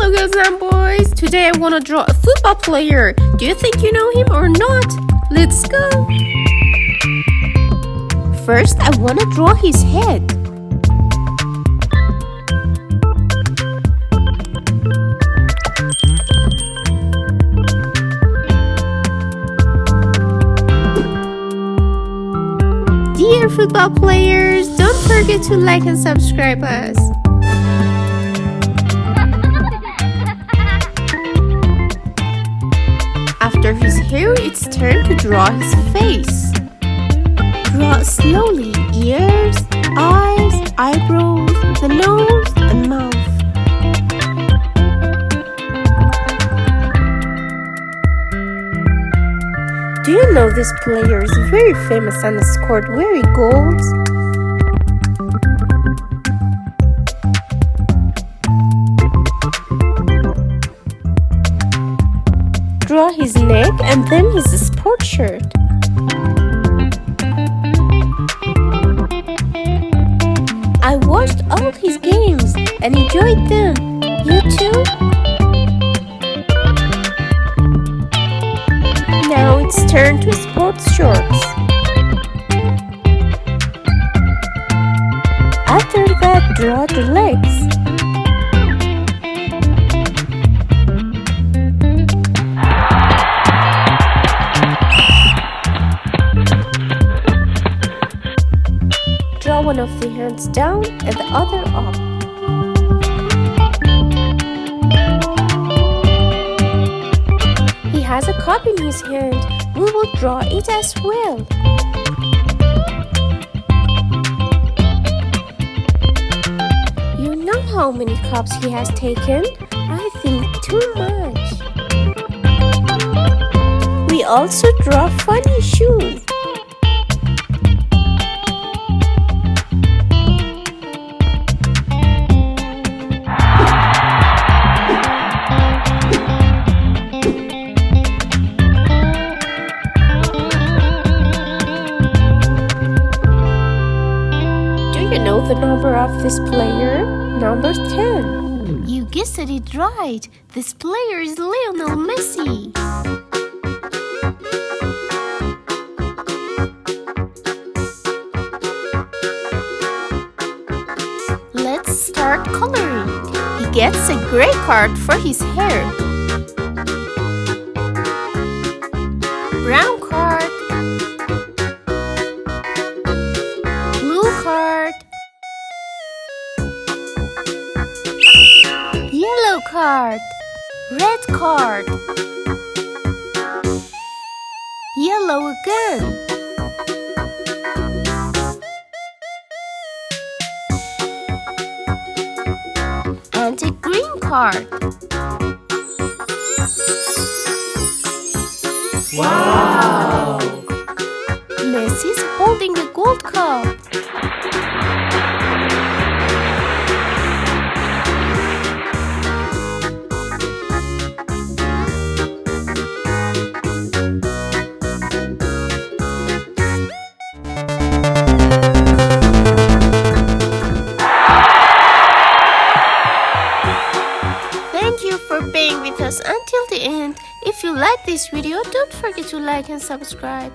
Hello girls and boys, today I want to draw a football player. Do you think you know him or not? Let's go! First I want to draw his head. Dear football players, don't forget to like and subscribe us. After his hair, it's time to draw his face. Draw slowly ears, eyes, eyebrows, the nose, and mouth. Do you know this player is very famous and scored very goals? Draw his neck and then his sports shirt. I watched all his games and enjoyed them. You too? Now it's turn to sports shorts. After that, draw the legs. Draw one of the hands down and the other up. He has a cup in his hand. We will draw it as well. You know how many cups he has taken? I think too much. We also draw funny shoes. You know the number of this player? Number 10. You guessed it right. This player is Lionel Messi. Let's start coloring. He gets a gray card for his hair. Brown card. Card, yellow card, red card, yellow again, and a green card. Wow! Messi's holding a gold cup. Thank you for being with us until the end. If you like this video, don't forget to like and subscribe.